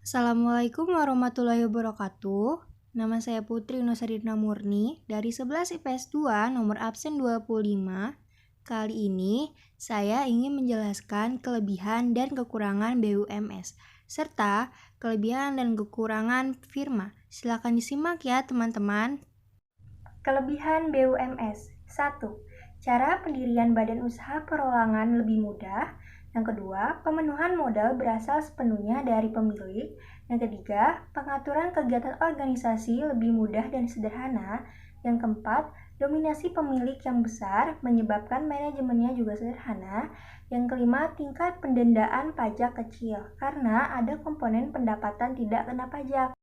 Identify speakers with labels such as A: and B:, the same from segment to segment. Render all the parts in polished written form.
A: Assalamualaikum warahmatullahi wabarakatuh. Nama saya Putri Nusarina Murni dari 11 IPS 2 nomor absen 25. Kali ini saya ingin menjelaskan kelebihan dan kekurangan BUMS serta kelebihan dan kekurangan firma. Silakan disimak ya teman-teman. Kelebihan BUMS 1. Cara pendirian badan usaha perorangan lebih mudah. Yang kedua, pemenuhan modal berasal sepenuhnya dari pemilik. Yang ketiga, pengaturan kegiatan organisasi lebih mudah dan sederhana. Yang keempat, dominasi pemilik yang besar menyebabkan manajemennya juga sederhana. Yang kelima, tingkat pendendaan pajak kecil karena ada komponen pendapatan tidak kena pajak.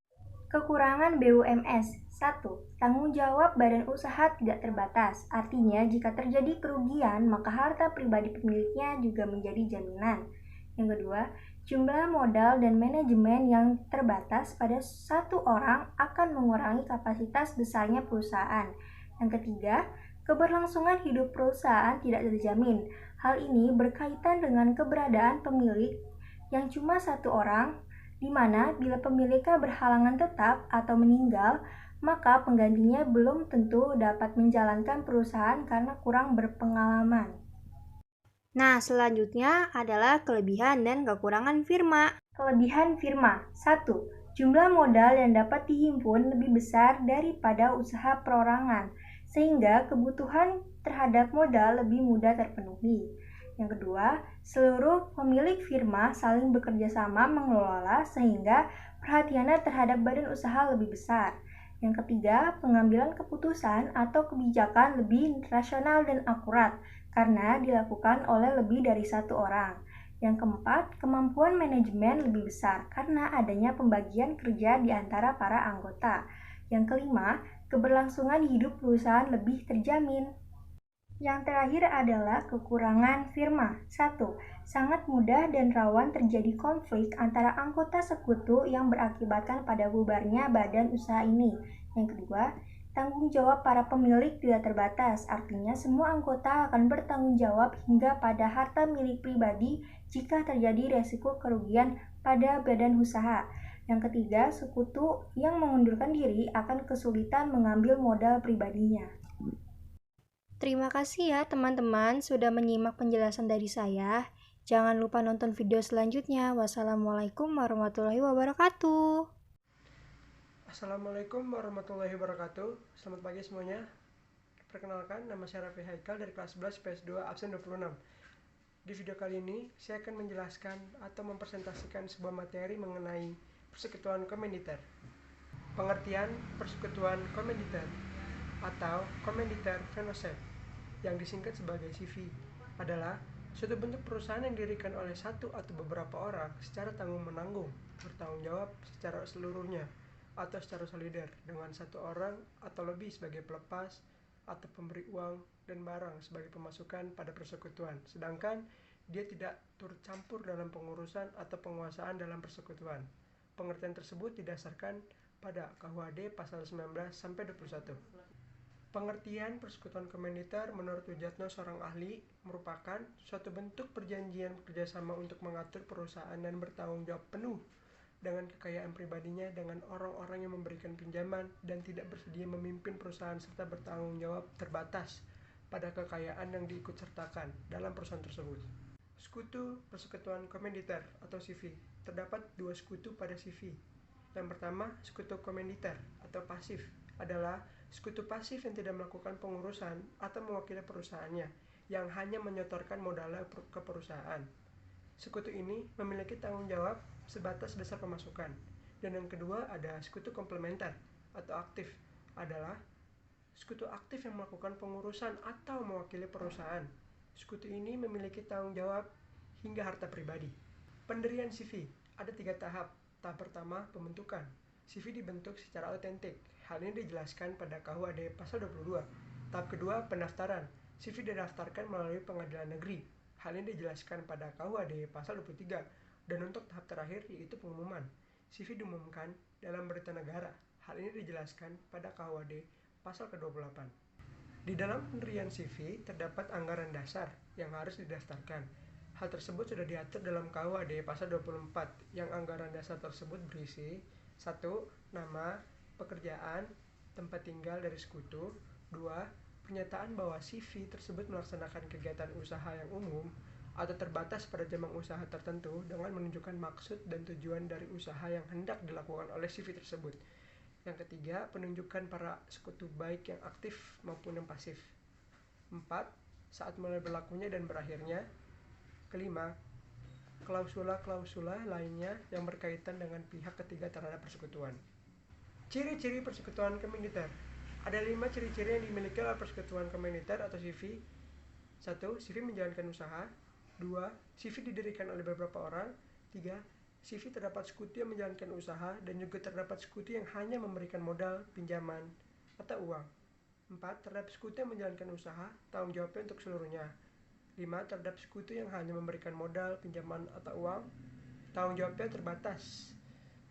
A: Kekurangan BUMS 1. Tanggung jawab badan usaha tidak terbatas. Artinya, jika terjadi kerugian, maka harta pribadi pemiliknya juga menjadi jaminan. Yang kedua, jumlah modal dan manajemen yang terbatas pada satu orang akan mengurangi kapasitas besarnya perusahaan. Yang ketiga, keberlangsungan hidup perusahaan tidak terjamin. Hal ini berkaitan dengan keberadaan pemilik yang cuma satu orang, di mana bila pemiliknya berhalangan tetap atau meninggal, maka penggantinya belum tentu dapat menjalankan perusahaan karena kurang berpengalaman. Nah, selanjutnya adalah kelebihan dan kekurangan firma. Kelebihan firma 1. Jumlah modal yang dapat dihimpun lebih besar daripada usaha perorangan, sehingga kebutuhan terhadap modal lebih mudah terpenuhi. Yang kedua, seluruh pemilik firma saling bekerja sama mengelola sehingga perhatiannya terhadap badan usaha lebih besar. Yang ketiga, pengambilan keputusan atau kebijakan lebih rasional dan akurat karena dilakukan oleh lebih dari satu orang. Yang keempat, kemampuan manajemen lebih besar karena adanya pembagian kerja di antara para anggota. Yang kelima, keberlangsungan hidup perusahaan lebih terjamin. Yang terakhir adalah kekurangan firma. 1. Sangat mudah dan rawan terjadi konflik antara anggota sekutu yang berakibatkan pada bubarnya badan usaha ini. Yang kedua, tanggung jawab para pemilik tidak terbatas, artinya semua anggota akan bertanggung jawab hingga pada harta milik pribadi jika terjadi resiko kerugian pada badan usaha. Yang ketiga, sekutu yang mengundurkan diri akan kesulitan mengambil modal pribadinya. Terima kasih ya teman-teman sudah menyimak penjelasan dari saya. Jangan lupa nonton video selanjutnya. Wassalamualaikum warahmatullahi wabarakatuh.
B: Assalamualaikum warahmatullahi wabarakatuh. Selamat pagi semuanya. Perkenalkan, nama saya Raffi Haikal dari kelas 11 PS2 absen 26. Di video kali ini, saya akan menjelaskan atau mempresentasikan sebuah materi mengenai persekutuan komanditer. Pengertian persekutuan komanditer atau Komanditer Fellowship yang disingkat sebagai CV adalah suatu bentuk perusahaan yang didirikan oleh satu atau beberapa orang secara tanggung-menanggung, bertanggung jawab secara seluruhnya atau secara solider dengan satu orang atau lebih sebagai pelepas atau pemberi uang dan barang sebagai pemasukan pada persekutuan, sedangkan dia tidak turut campur dalam pengurusan atau penguasaan dalam persekutuan. Pengertian tersebut didasarkan pada KUHD pasal 19 sampai 21. Pengertian persekutuan komanditer menurut Wijatno seorang ahli merupakan suatu bentuk perjanjian kerjasama untuk mengatur perusahaan dan bertanggung jawab penuh dengan kekayaan pribadinya dengan orang-orang yang memberikan pinjaman dan tidak bersedia memimpin perusahaan serta bertanggung jawab terbatas pada kekayaan yang diikutsertakan dalam perusahaan tersebut. Sekutu persekutuan komanditer atau CV. Terdapat dua sekutu pada CV. Yang pertama, sekutu komanditer atau pasif adalah sekutu pasif yang tidak melakukan pengurusan atau mewakili perusahaannya, yang hanya menyetorkan modalnya ke perusahaan. Sekutu ini memiliki tanggung jawab sebatas dasar pemasukan. Dan yang kedua ada sekutu komplementer atau aktif adalah sekutu aktif yang melakukan pengurusan atau mewakili perusahaan. Sekutu ini memiliki tanggung jawab hingga harta pribadi. Pendirian CV ada 3 tahap. Tahap pertama, pembentukan. CV dibentuk secara autentik. Hal ini dijelaskan pada KUHD pasal 22. Tahap kedua, pendaftaran. CV didaftarkan melalui pengadilan negeri. Hal ini dijelaskan pada KUHD pasal 23. Dan untuk tahap terakhir yaitu pengumuman. CV diumumkan dalam berita negara. Hal ini dijelaskan pada KUHD pasal ke-28. Di dalam pendirian CV terdapat anggaran dasar yang harus didaftarkan. Hal tersebut sudah diatur dalam KUHD pasal 24 yang anggaran dasar tersebut berisi 1. Nama, pekerjaan, tempat tinggal dari sekutu. 2. Pernyataan bahwa CV tersebut melaksanakan kegiatan usaha yang umum atau terbatas pada cabang usaha tertentu dengan menunjukkan maksud dan tujuan dari usaha yang hendak dilakukan oleh CV tersebut. Yang ketiga, penunjukan para sekutu baik yang aktif maupun yang pasif. 4. Saat mulai berlakunya dan berakhirnya. Kelima, klausula-klausula lainnya yang berkaitan dengan pihak ketiga terhadap persekutuan. Ciri-ciri persekutuan komüniter. Ada 5 ciri-ciri yang dimiliki oleh persekutuan komüniter atau CV. 1. CV menjalankan usaha. 2. CV didirikan oleh beberapa orang. 3. CV terdapat sekutu yang menjalankan usaha dan juga terdapat sekutu yang hanya memberikan modal, pinjaman, atau uang. 4. Terdapat sekutu yang menjalankan usaha, tanggung jawabnya untuk seluruhnya. 5. Terhadap sekutu yang hanya memberikan modal, pinjaman, atau uang, tanggung jawabnya terbatas,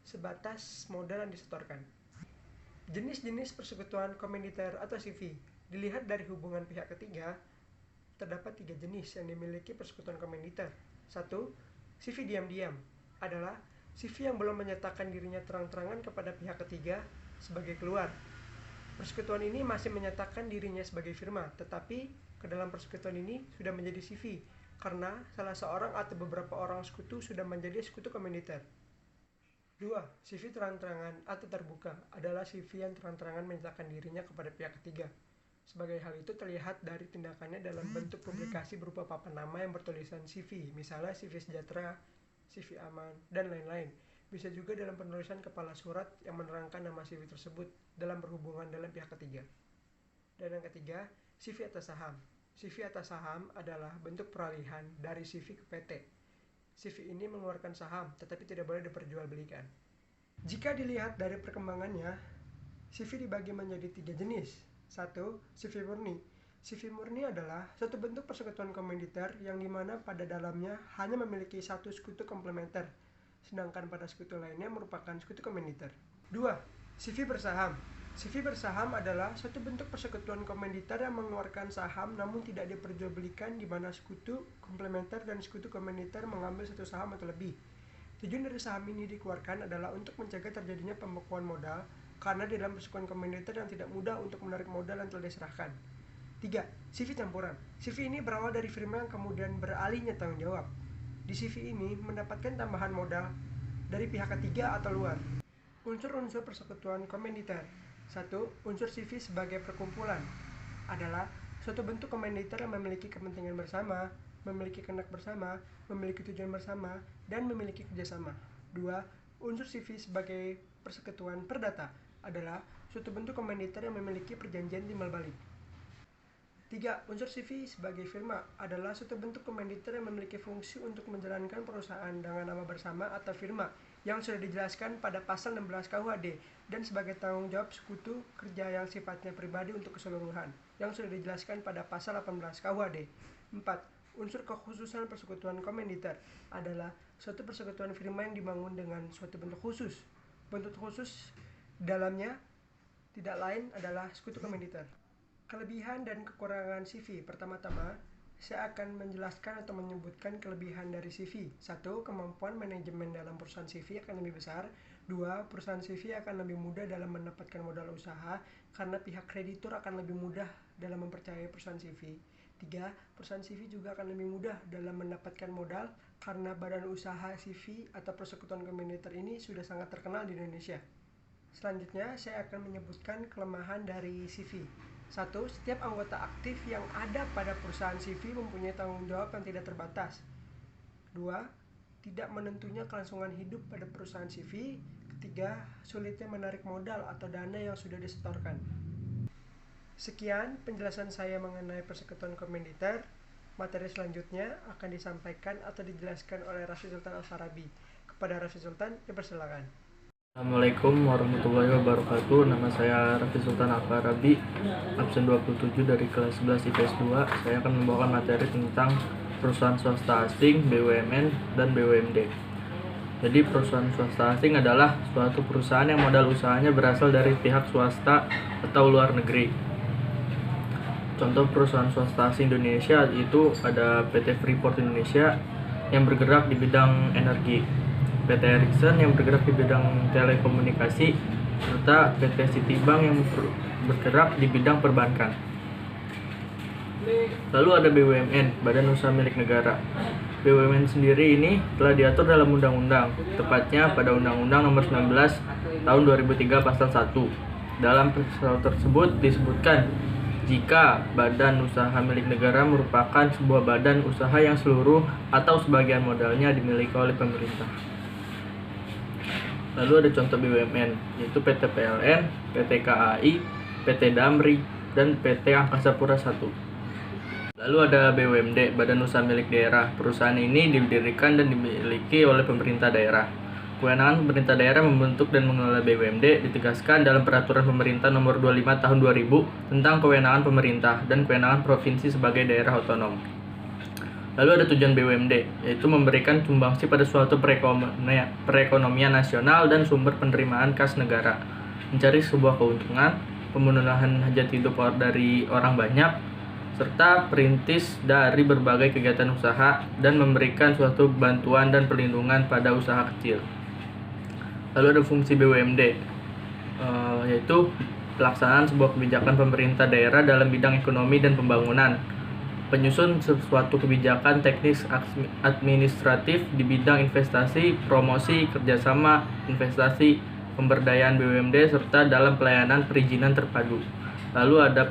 B: sebatas modal yang disetorkan. Jenis-jenis persekutuan komüniter atau CV. Dilihat dari hubungan pihak ketiga, terdapat 3 jenis yang dimiliki persekutuan komüniter. 1. CV diam-diam adalah CV yang belum menyatakan dirinya terang-terangan kepada pihak ketiga sebagai keluar. Persekutuan ini masih menyatakan dirinya sebagai firma, tetapi ke dalam persekutuan ini sudah menjadi CV karena salah seorang atau beberapa orang sekutu sudah menjadi sekutu komüniter. 2. CV terang-terangan atau terbuka adalah CV yang terang-terangan menyatakan dirinya kepada pihak ketiga. Sebagai hal itu terlihat dari tindakannya dalam bentuk publikasi berupa papan nama yang bertulisan CV, misalnya CV Sejahtera, CV Aman, dan lain-lain. Bisa juga dalam penulisan kepala surat yang menerangkan nama CV tersebut dalam berhubungan dalam pihak ketiga. Dan yang ketiga, CV atas saham. CV atas saham adalah bentuk peralihan dari CV ke PT. CV ini mengeluarkan saham, tetapi tidak boleh diperjualbelikan. Jika dilihat dari perkembangannya, CV dibagi menjadi 3 jenis. 1. CV murni. CV murni adalah suatu bentuk persekutuan komüniter yang dimana pada dalamnya hanya memiliki satu sekutu komplementer, sedangkan pada sekutu lainnya merupakan sekutu komüniter. 2. CV bersaham. CV bersaham adalah suatu bentuk persekutuan komüniter yang mengeluarkan saham namun tidak diperjualbelikan, di mana sekutu komplementer dan sekutu komüniter mengambil satu saham atau lebih. Tujuan dari saham ini dikeluarkan adalah untuk mencegah terjadinya pembekuan modal karena di dalam persekutuan komüniter yang tidak mudah untuk menarik modal yang telah diserahkan. 3. CV campuran. CV ini berawal dari firma yang kemudian beralihnya tanggung jawab. Di CV ini mendapatkan tambahan modal dari pihak ketiga atau luar. Unsur-unsur persekutuan komüniter. 1. Unsur CV sebagai perkumpulan adalah suatu bentuk komüniter yang memiliki kepentingan bersama, memiliki kehendak bersama, memiliki tujuan bersama, dan memiliki kerjasama. 2. Unsur CV sebagai persekutuan perdata adalah suatu bentuk komüniter yang memiliki perjanjian timbal balik. 3. Unsur CV sebagai firma adalah suatu bentuk komüniter yang memiliki fungsi untuk menjalankan perusahaan dengan nama bersama atau firma yang sudah dijelaskan pada pasal 16 KUHD dan sebagai tanggung jawab sekutu kerja yang sifatnya pribadi untuk keseluruhan yang sudah dijelaskan pada pasal 18 KUHD. 4. Unsur kekhususan persekutuan komüniter adalah suatu persekutuan firma yang dibangun dengan suatu bentuk khusus. Bentuk khusus dalamnya tidak lain adalah sekutu komüniter. Kelebihan dan kekurangan CV. Pertama-tama, saya akan menjelaskan atau menyebutkan kelebihan dari CV. 1. Kemampuan manajemen dalam perusahaan CV akan lebih besar. 2. Perusahaan CV akan lebih mudah dalam mendapatkan modal usaha karena pihak kreditur akan lebih mudah dalam mempercayai perusahaan CV. 3. Perusahaan CV juga akan lebih mudah dalam mendapatkan modal karena badan usaha CV atau persekutuan komüniter ini sudah sangat terkenal di Indonesia. Selanjutnya, saya akan menyebutkan kelemahan dari CV. 1. Setiap anggota aktif yang ada pada perusahaan CV mempunyai tanggung jawab yang tidak terbatas. 2. Tidak menentunya kelangsungan hidup pada perusahaan CV. 3. Sulitnya menarik modal atau dana yang sudah disetorkan. Sekian penjelasan saya mengenai persekutuan komüniter. Materi selanjutnya akan disampaikan atau dijelaskan oleh Raffi Sultan Al-Farabi. Kepada Raffi Sultan, dipersilakan.
C: Assalamualaikum warahmatullahi wabarakatuh. Nama saya Raffi Sultan Al-Farabi, absen 27 dari kelas 11 IPS 2. Saya akan membawakan materi tentang perusahaan swasta asing, BUMN, dan BUMD. Jadi perusahaan swasta asing adalah suatu perusahaan yang modal usahanya berasal dari pihak swasta atau luar negeri. Contoh perusahaan swasta asing Indonesia itu ada PT Freeport Indonesia, yang bergerak di bidang energi, PT Ericsson yang bergerak di bidang telekomunikasi, serta PT Citibank yang bergerak di bidang perbankan. Lalu ada BUMN, Badan Usaha Milik Negara. BUMN sendiri ini telah diatur dalam undang-undang, tepatnya pada Undang-Undang Nomor 19 Tahun 2003 Pasal 1. Dalam pasal tersebut disebutkan jika badan usaha milik negara merupakan sebuah badan usaha yang seluruh atau sebagian modalnya dimiliki oleh pemerintah. Lalu ada contoh BUMN, yaitu PT PLN, PT KAI, PT Damri, dan PT Angkasa Pura I. Lalu ada BUMD, Badan Usaha Milik Daerah. Perusahaan ini didirikan dan dimiliki oleh pemerintah daerah. Kewenangan pemerintah daerah membentuk dan mengelola BUMD ditegaskan dalam Peraturan Pemerintah Nomor 25 Tahun 2000 tentang kewenangan pemerintah dan kewenangan provinsi sebagai daerah otonom. Lalu ada tujuan BUMD, yaitu memberikan sumbangsi pada suatu perekonomian nasional dan sumber penerimaan kas negara, mencari sebuah keuntungan, pemenuhan hajat hidup dari orang banyak, serta perintis dari berbagai kegiatan usaha dan memberikan suatu bantuan dan perlindungan pada usaha kecil. Lalu ada fungsi BUMD, yaitu pelaksanaan sebuah kebijakan pemerintah daerah dalam bidang ekonomi dan pembangunan, penyusun sesuatu kebijakan teknis administratif di bidang investasi, promosi, kerjasama, investasi, pemberdayaan BUMD, serta dalam pelayanan perizinan terpadu. Lalu ada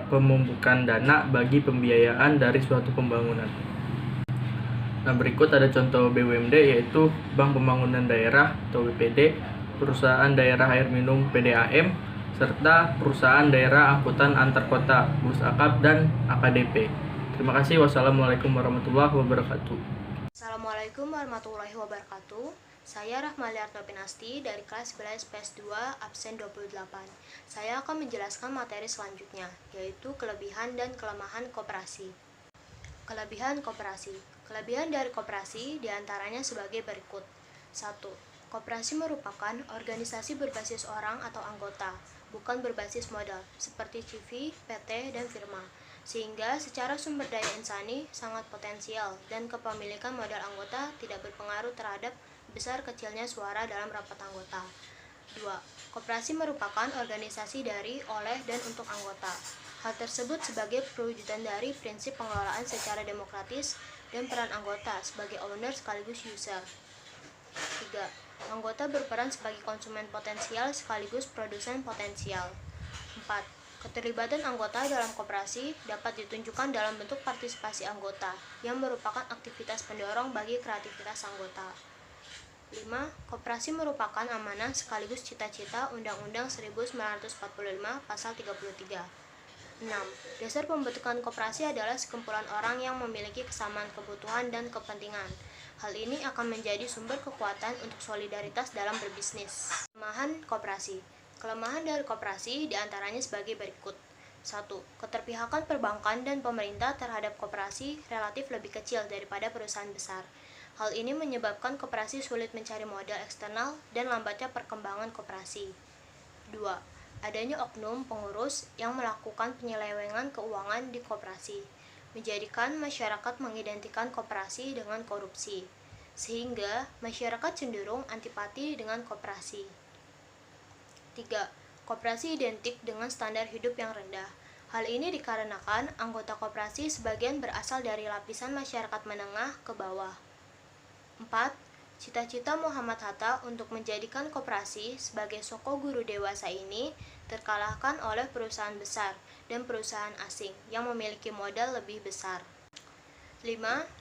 C: pemumpukan dana bagi pembiayaan dari suatu pembangunan. Nah, berikut ada contoh BUMD, yaitu Bank Pembangunan Daerah atau BPD, Perusahaan Daerah Air Minum PDAM, serta Perusahaan Daerah Angkutan Antar Kota Bus-Akap dan AKDP. Terima kasih. Wassalamualaikum warahmatullahi wabarakatuh.
A: Assalamualaikum warahmatullahi wabarakatuh. Saya Rahmaliarto Pinasti dari kelas 11 PS2 absen 28. Saya akan menjelaskan materi selanjutnya, yaitu kelebihan dan kelemahan koperasi. Kelebihan koperasi. Kelebihan dari koperasi diantaranya sebagai berikut. 1. Koperasi merupakan organisasi berbasis orang atau anggota, bukan berbasis modal, seperti CV, PT, dan firma. Sehingga secara sumber daya insani sangat potensial dan kepemilikan modal anggota tidak berpengaruh terhadap besar kecilnya suara dalam rapat anggota. 2. Koperasi merupakan organisasi dari, oleh, dan untuk anggota. Hal tersebut sebagai perwujudan dari prinsip pengelolaan secara demokratis dan peran anggota sebagai owner sekaligus user. 3. Anggota berperan sebagai konsumen potensial sekaligus produsen potensial. 4. Keterlibatan anggota dalam koperasi dapat ditunjukkan dalam bentuk partisipasi anggota, yang merupakan aktivitas pendorong bagi kreativitas anggota. 5. Koperasi merupakan amanah sekaligus cita-cita Undang-Undang 1945 Pasal 33. 6. Dasar pembentukan koperasi adalah sekumpulan orang yang memiliki kesamaan kebutuhan dan kepentingan. Hal ini akan menjadi sumber kekuatan untuk solidaritas dalam berbisnis. Kelemahan koperasi. Kelemahan dari koperasi diantaranya sebagai berikut. 1. Keterpihakan perbankan dan pemerintah terhadap koperasi relatif lebih kecil daripada perusahaan besar. Hal ini menyebabkan koperasi sulit mencari modal eksternal dan lambatnya perkembangan koperasi. 2. Adanya oknum pengurus yang melakukan penyelewengan keuangan di koperasi, menjadikan masyarakat mengidentikan koperasi dengan korupsi, sehingga masyarakat cenderung antipati dengan koperasi. 3. Koperasi identik dengan standar hidup yang rendah. Hal ini dikarenakan anggota koperasi sebagian berasal dari lapisan masyarakat menengah ke bawah. 4. Cita-cita Muhammad Hatta untuk menjadikan koperasi sebagai soko guru dewasa ini terkalahkan oleh perusahaan besar dan perusahaan asing yang memiliki modal lebih besar. 5.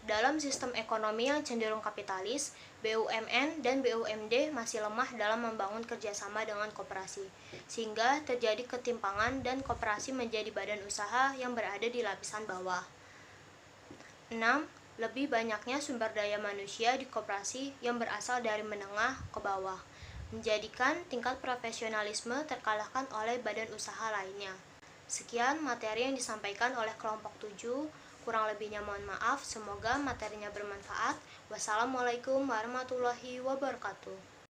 A: Dalam sistem ekonomi yang cenderung kapitalis, BUMN dan BUMD masih lemah dalam membangun kerjasama dengan koperasi, sehingga terjadi ketimpangan dan koperasi menjadi badan usaha yang berada di lapisan bawah. 6. Lebih banyaknya sumber daya manusia di koperasi yang berasal dari menengah ke bawah, menjadikan tingkat profesionalisme terkalahkan oleh badan usaha lainnya. Sekian materi yang disampaikan oleh kelompok 7, kurang lebihnya mohon maaf, semoga materinya bermanfaat. Wassalamualaikum warahmatullahi wabarakatuh.